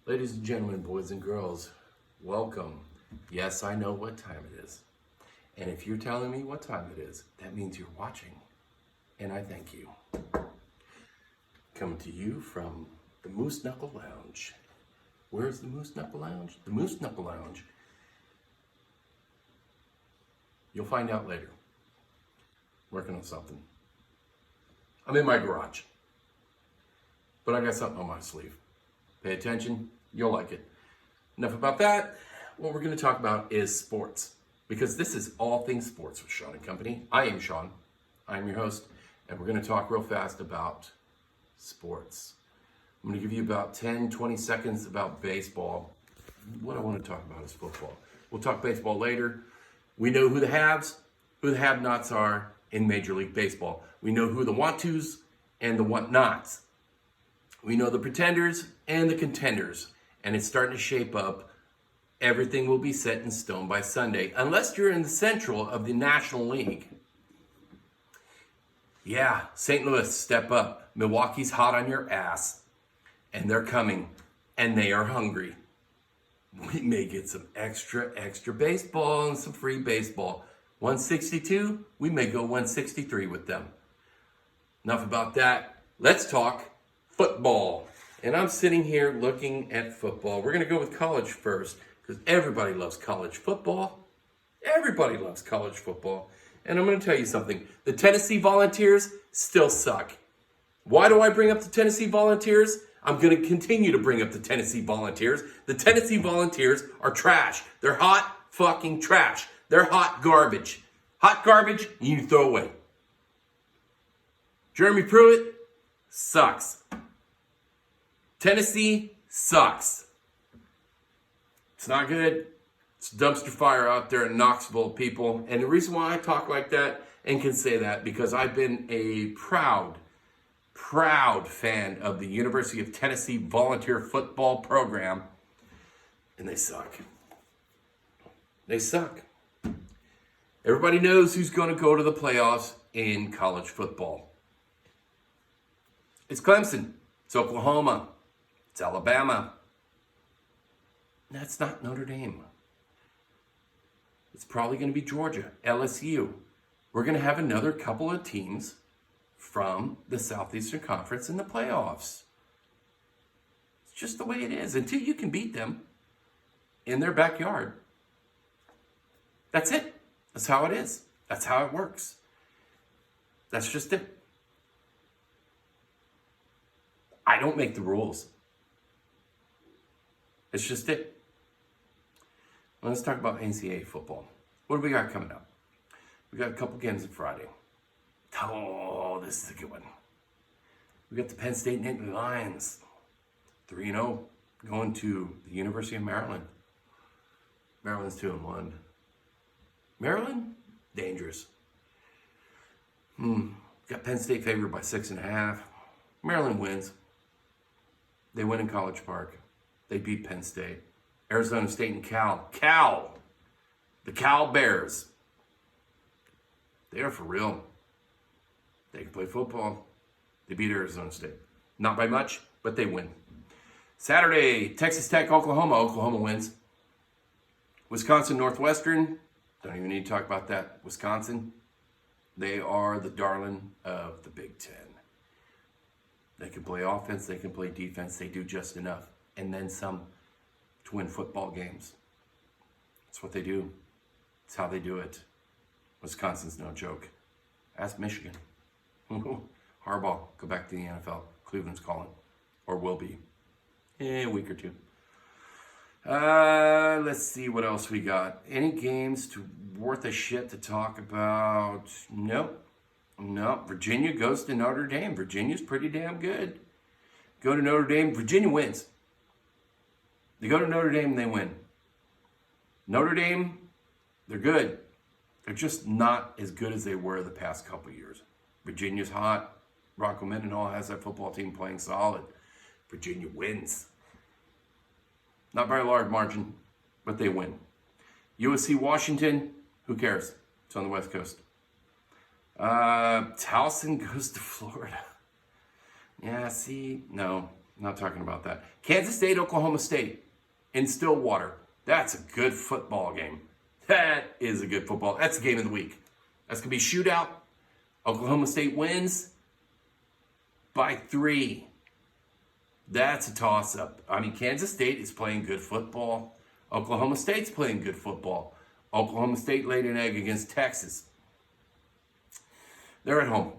Ladies and gentlemen, boys and girls, welcome. Yes, I know what time it is. And if you're telling me what time it is, that means you're watching. And I thank you. Coming to you from the Moose Knuckle Lounge. Where's the Moose Knuckle Lounge? The Moose Knuckle Lounge. You'll find out later. Working on something. I'm in my garage. But I got something on my sleeve. Pay attention, you'll like it. Enough about that. What we're going to talk about is sports. Because this is all things sports with Sean and Company. I am Sean. I'm your host. And we're going to talk real fast about sports. I'm going to give you about 10, 20 seconds about baseball. What I want to talk about is football. We'll talk baseball later. We know who the haves, who the have-nots are in Major League Baseball. We know who the want-tos and the want-nots. We know the pretenders and the contenders, and it's starting to shape up. Everything will be set in stone by Sunday, unless you're in the Central of the National League. Yeah, St. Louis, step up. Milwaukee's hot on your ass, and they're coming, and they are hungry. We may get some extra baseball and some free baseball. 162, we may go 163 with them. Enough about that. Let's talk football. And I'm sitting here looking at football. We're going to go with college first because everybody loves college football. Everybody loves college football. And I'm going to tell you something. The Tennessee Volunteers still suck. Why do I bring up the Tennessee Volunteers? I'm going to continue to bring up the Tennessee Volunteers. The Tennessee Volunteers are trash. They're hot fucking trash. They're hot garbage. Hot garbage you can throw away. Jeremy Pruitt sucks. Tennessee sucks. It's not good. It's dumpster fire out there in Knoxville, people. And the reason why I talk like that and can say that because I've been a proud fan of the University of Tennessee volunteer football program. And they suck. They suck. Everybody knows who's going to go to the playoffs in college football. It's Clemson. It's Oklahoma. It's Alabama. That's not Notre Dame. It's probably going to be Georgia, LSU. We're going to have another couple of teams from the Southeastern Conference in the playoffs. It's just the way it is. Until you can beat them in their backyard. That's it. That's how it is. That's how it works. That's just it. I don't make the rules. It's just it. Let's talk about NCAA football. What do we got coming up? We got a couple games on Friday. Oh, this is a good one. We got the Penn State Nittany Lions. 3-0 going to the University of Maryland. Maryland's 2-1. Maryland, dangerous. Got Penn State favored by 6.5. Maryland wins. They win in College Park. They beat Penn State. Arizona State and Cal. The Cal Bears. They are for real. They can play football. They beat Arizona State. Not by much, but they win. Saturday, Texas Tech, Oklahoma. Oklahoma wins. Wisconsin, Northwestern. Don't even need to talk about that. Wisconsin. They are the darling of the Big Ten. They can play offense. They can play defense. They do just enough. And then some to win football games. That's what they do. It's how they do it. Wisconsin's no joke. Ask Michigan. Harbaugh, go back to the NFL. Cleveland's calling. Or will be. A week or two. Let's see what else we got. Any games worth a shit to talk about? Nope. Virginia goes to Notre Dame. Virginia's pretty damn good. Go to Notre Dame. Virginia wins. They go to Notre Dame and they win. Notre Dame, they're good. They're just not as good as they were the past couple years. Virginia's hot. Rocco Mendenhall has that football team playing solid. Virginia wins. Not by a large margin, but they win. USC Washington, who cares? It's on the West Coast. Towson goes to Florida. Yeah, see, no. Not talking about that. Kansas State, Oklahoma State in Stillwater. That's a good football game. That is a good football. That's the game of the week. That's going to be a shootout. Oklahoma State wins by 3. That's a toss-up. I mean, Kansas State is playing good football. Oklahoma State's playing good football. Oklahoma State laid an egg against Texas. They're at home.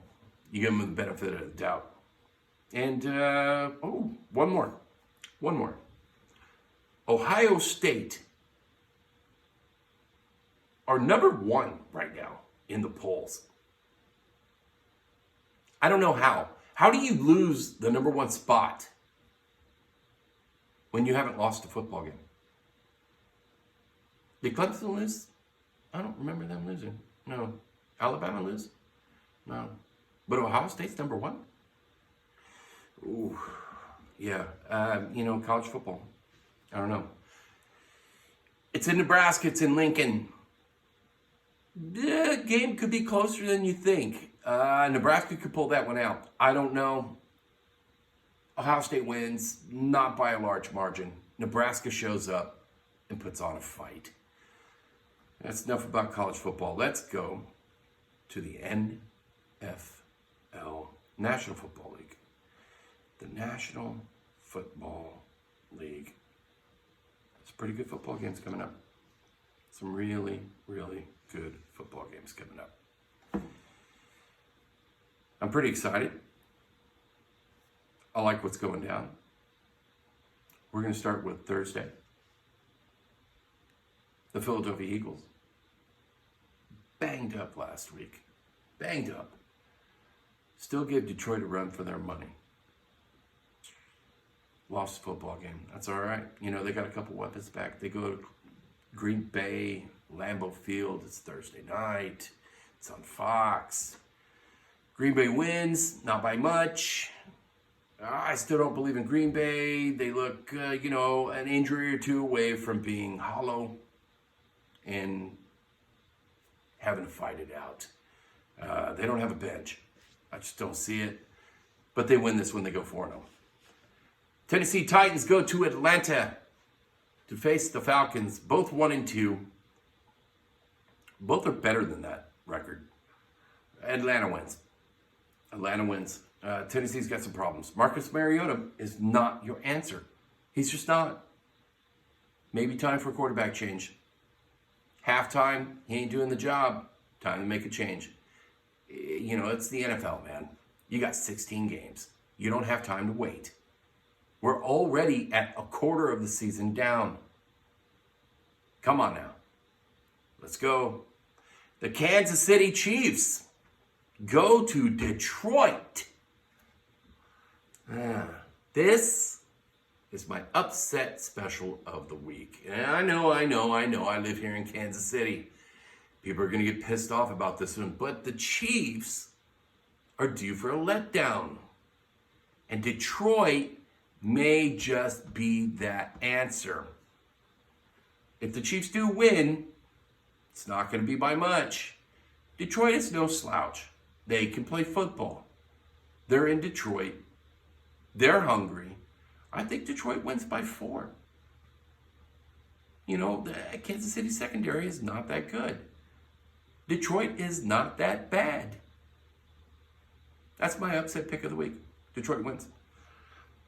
You give them the benefit of the doubt. And, one more. Ohio State are number 1 right now in the polls. I don't know how. How do you lose the number 1 spot when you haven't lost a football game? Did Clemson lose? I don't remember them losing. No. Alabama lose? No. But Ohio State's number 1? Ooh. Yeah. College football. I don't know. It's in Nebraska. It's in Lincoln. The game could be closer than you think. Nebraska could pull that one out. I don't know. Ohio State wins, not by a large margin. Nebraska shows up and puts on a fight. That's enough about college football. Let's go to the NFL, National Football League. The National Football League. Some pretty good football games coming up. Some really, really good football games coming up. I'm pretty excited. I like what's going down. We're going to start with Thursday. The Philadelphia Eagles. Banged up last week. Banged up. Still give Detroit a run for their money. Lost the football game. That's all right. They got a couple weapons back. They go to Green Bay, Lambeau Field. It's Thursday night. It's on Fox. Green Bay wins, not by much. I still don't believe in Green Bay. They look, an injury or two away from being hollow and having to fight it out. They don't have a bench. I just don't see it. But they win this when they go 4-0. Tennessee Titans go to Atlanta to face the Falcons. Both 1-2. Both are better than that record. Atlanta wins. Tennessee's got some problems. Marcus Mariota is not your answer. He's just not. Maybe time for a quarterback change. Halftime, he ain't doing the job. Time to make a change. It's the NFL, man. You got 16 games. You don't have time to wait. We're already at a quarter of the season down. Come on now. Let's go. The Kansas City Chiefs go to Detroit. This is my upset special of the week. And I know. I live here in Kansas City. People are going to get pissed off about this one. But the Chiefs are due for a letdown. And Detroit may just be that answer. If the Chiefs do win, it's not going to be by much. Detroit is no slouch. They can play football. They're in Detroit. They're hungry. I think Detroit wins by 4. The Kansas City secondary is not that good. Detroit is not that bad. That's my upset pick of the week. Detroit wins.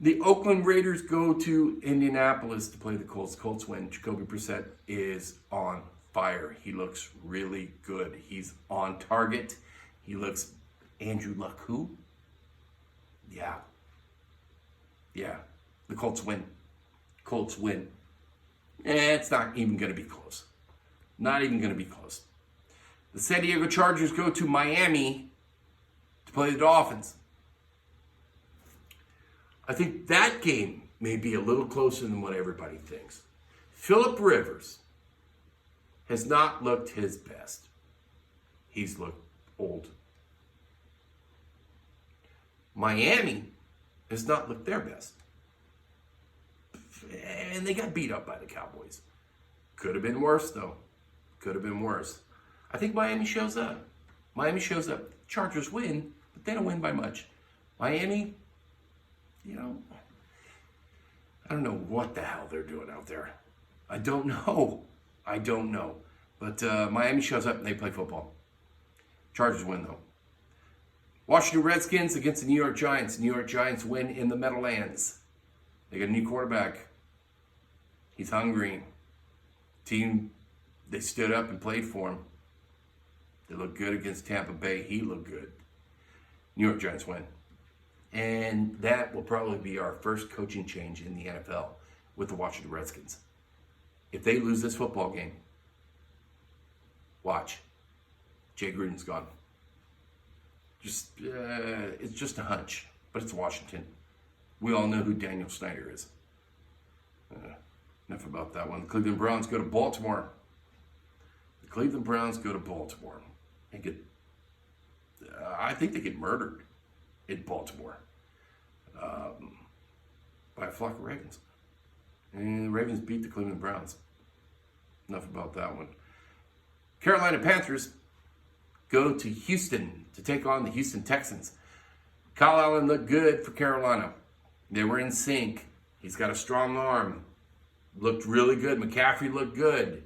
The Oakland Raiders go to Indianapolis to play the Colts. Colts win. Jacoby Brissett is on fire. He looks really good. He's on target. He looks Andrew Luck who? Yeah. The Colts win. It's not even going to be close. Not even going to be close. The San Diego Chargers go to Miami to play the Dolphins. I think that game may be a little closer than what everybody thinks. Phillip Rivers has not looked his best. He's looked old. Miami has not looked their best. And they got beat up by the Cowboys. Could have been worse, though. Could have been worse. I think Miami shows up. Chargers win, but they don't win by much. Miami, I don't know what the hell they're doing out there. I don't know. But Miami shows up and they play football. Chargers win, though. Washington Redskins against the New York Giants. New York Giants win in the Meadowlands. They got a new quarterback. He's hungry. Team, they stood up and played for him. They looked good against Tampa Bay. He looked good. New York Giants win. And that will probably be our first coaching change in the NFL with the Washington Redskins. If they lose this football game, watch. Jay Gruden's gone. It's just a hunch, but it's Washington. We all know who Daniel Snyder is. Enough about that one. The Cleveland Browns go to Baltimore. I think they get murdered in Baltimore by a flock of ravens. And the Ravens beat the Cleveland Browns. Enough about that one. Carolina Panthers go to Houston to take on the Houston Texans. Kyle Allen looked good for Carolina. They were in sync. He's got a strong arm. Looked really good. McCaffrey looked good.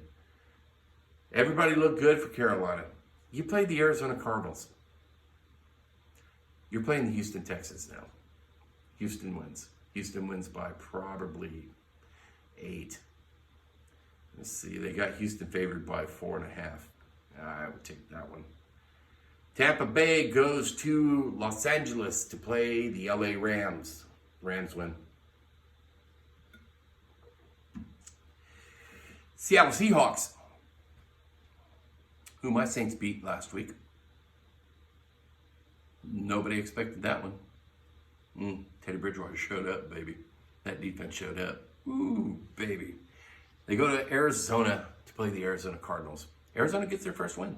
Everybody looked good for Carolina. You played the Arizona Cardinals. You're playing the Houston Texans now. Houston wins. Houston wins by probably 8. Let's see. They got Houston favored by 4.5. I would take that one. Tampa Bay goes to Los Angeles to play the LA Rams. Rams win. Seattle Seahawks, who my Saints beat last week. Nobody expected that one. Teddy Bridgewater showed up, baby. That defense showed up. Ooh, baby. They go to Arizona to play the Arizona Cardinals. Arizona gets their first win.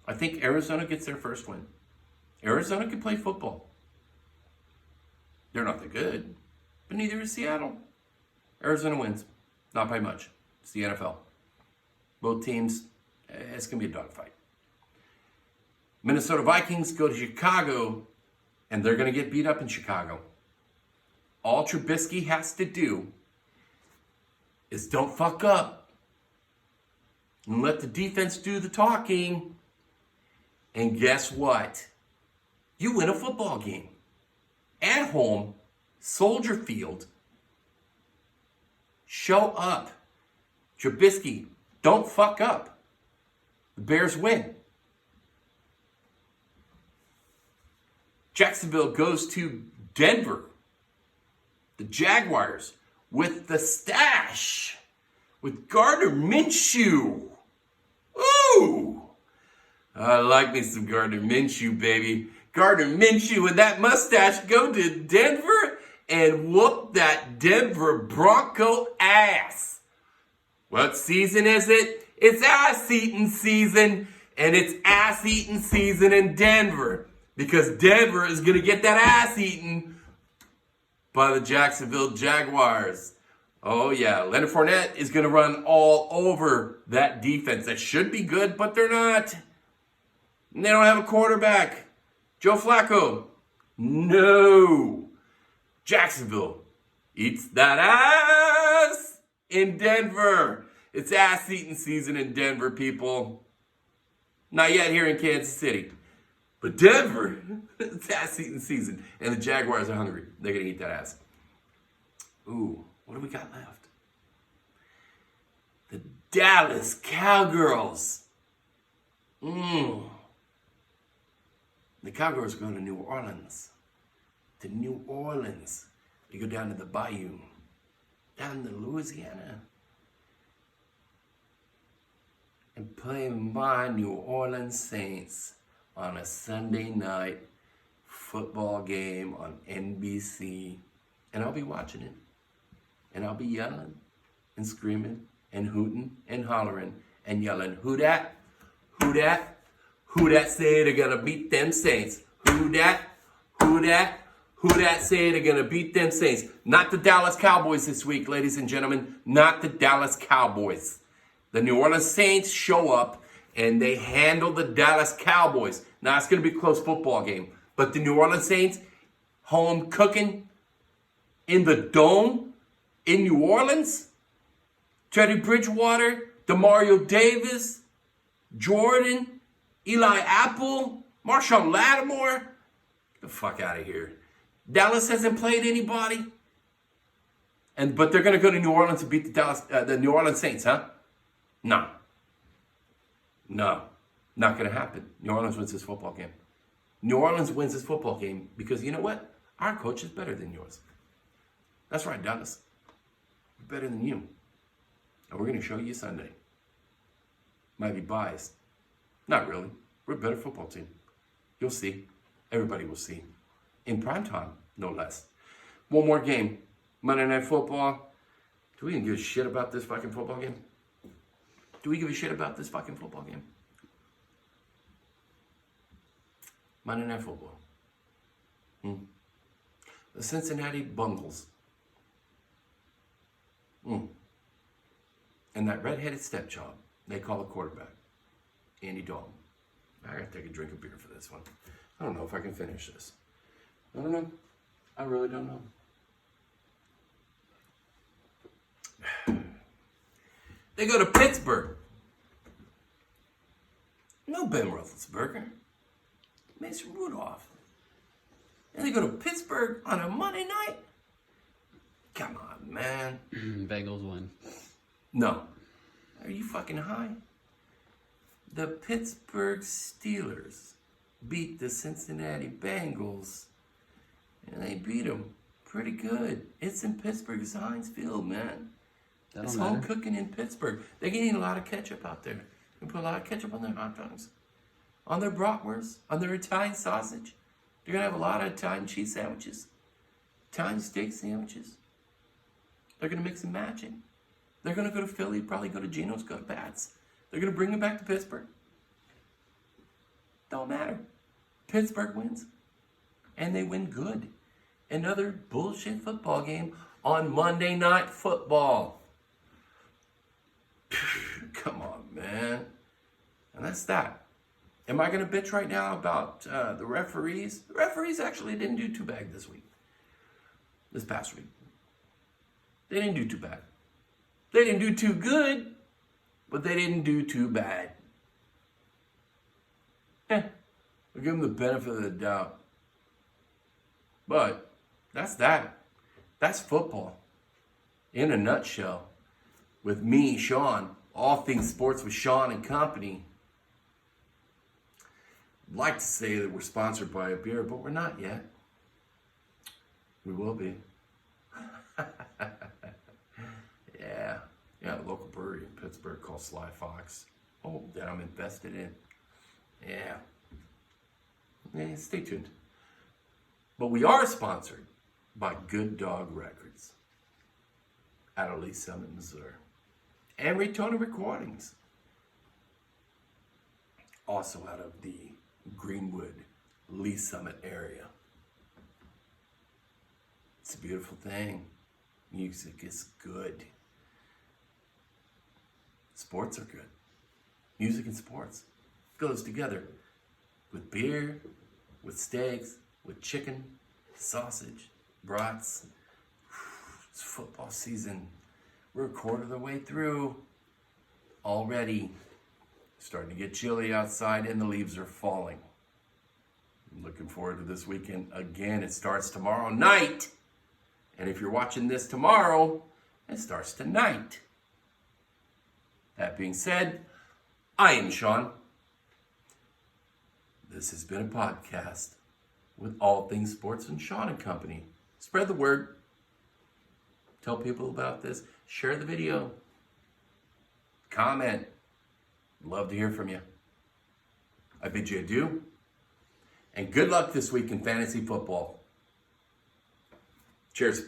I think Arizona gets their first win. Arizona can play football. They're not that good, but neither is Seattle. Arizona wins. Not by much. It's the NFL. Both teams, it's going to be a dogfight. Minnesota Vikings go to Chicago, and they're going to get beat up in Chicago. All Trubisky has to do is don't fuck up and let the defense do the talking. And guess what? You win a football game. At home, Soldier Field. Show up. Trubisky, don't fuck up. The Bears win. Jacksonville goes to Denver. The Jaguars with the stash. With Gardner Minshew. Ooh! I like me some Gardner Minshew, baby. Gardner Minshew with that mustache go to Denver and whoop that Denver Bronco ass. What season is it? It's ass-eating season, and it's ass-eating season in Denver because Denver is going to get that ass eaten by the Jacksonville Jaguars. Oh, yeah. Leonard Fournette is going to run all over that defense. That should be good, but they're not. And they don't have a quarterback. Joe Flacco. No. Jacksonville eats that ass in Denver. It's ass-eating season in Denver, people. Not yet here in Kansas City. But Denver, it's ass-eating season. And the Jaguars are hungry. They're going to eat that ass. Ooh, what do we got left? The Dallas Cowgirls. The Cowgirls go to New Orleans. To New Orleans. They go down to the bayou. Down to Louisiana. And play my New Orleans Saints on a Sunday night football game on NBC. And I'll be watching it. And I'll be yelling and screaming and hooting and hollering and yelling, who dat? Who dat? Who dat say they're going to beat them Saints? Who dat? Who dat? Who dat say they're going to beat them Saints? Not the Dallas Cowboys this week, ladies and gentlemen. Not the Dallas Cowboys. The New Orleans Saints show up and they handle the Dallas Cowboys. Now, it's going to be a close football game. But the New Orleans Saints, home cooking in the dome, in New Orleans? Teddy Bridgewater, Demario Davis, Jordan, Eli Apple, Marshawn Lattimore. Get the fuck out of here. Dallas hasn't played anybody. But they're going to go to New Orleans and beat the New Orleans Saints, huh? No. Not going to happen. New Orleans wins this football game. New Orleans wins this football game because you know what? Our coach is better than yours. That's right, Dallas. We're better than you. And we're going to show you Sunday. Might be biased. Not really. We're a better football team. You'll see. Everybody will see. In prime time, no less. One more game. Monday Night Football. Do we even give a shit about this fucking football game? Do we give a shit about this fucking football game? Monday Night Football. The Cincinnati Bungles. And that redheaded stepchild they call a quarterback, Andy Dalton. I gotta take a drink of beer for this one. I don't know if I can finish this. I don't know. I really don't know. They go to Pittsburgh. No Ben Roethlisberger. Mason Rudolph. And they go to Pittsburgh on a Monday night? Come on, man. Bengals win. No. Are you fucking high? The Pittsburgh Steelers beat the Cincinnati Bengals. And they beat them pretty good. It's in Pittsburgh. It's Heinz Field, man. It's home cooking in Pittsburgh. They can eat a lot of ketchup out there. They put a lot of ketchup on their hot dogs, on their bratwurst, on their Italian sausage. They're going to have a lot of Italian cheese sandwiches, Italian steak sandwiches. They're going to mix and match it. They're going to go to Philly, probably go to Geno's, go to Pat's. They're going to bring them back to Pittsburgh. Don't matter. Pittsburgh wins. And they win good. Another bullshit football game on Monday Night Football. Come on, man. And that's that. Am I going to bitch right now about the referees? The referees actually didn't do too bad this past week. They didn't do too bad. They didn't do too good, but they didn't do too bad. We'll give them the benefit of the doubt. But that's that. That's football in a nutshell. With me, Sean, All Things Sports with Sean and Company. I'd like to say that we're sponsored by a beer, but we're not yet. We will be. Yeah, a local brewery in Pittsburgh called Sly Fox. Oh, that I'm invested in. Yeah, stay tuned. But we are sponsored by Good Dog Records out of Lee Summit, Missouri. And Retona Recordings. Also out of the Greenwood, Lee Summit area. It's a beautiful thing. Music is good. Sports are good. Music and sports goes together with beer, with steaks, with chicken, sausage, brats. It's football season. We're a quarter of the way through already. Starting to get chilly outside and the leaves are falling. I'm looking forward to this weekend. Again, it starts tomorrow night. And if you're watching this tomorrow, it starts tonight. That being said, I am Sean. This has been a podcast with All Things Sports and Sean and Company. Spread the word. Tell people about this. Share the video. Comment. Love to hear from you. I bid you adieu. And good luck this week in fantasy football. Cheers.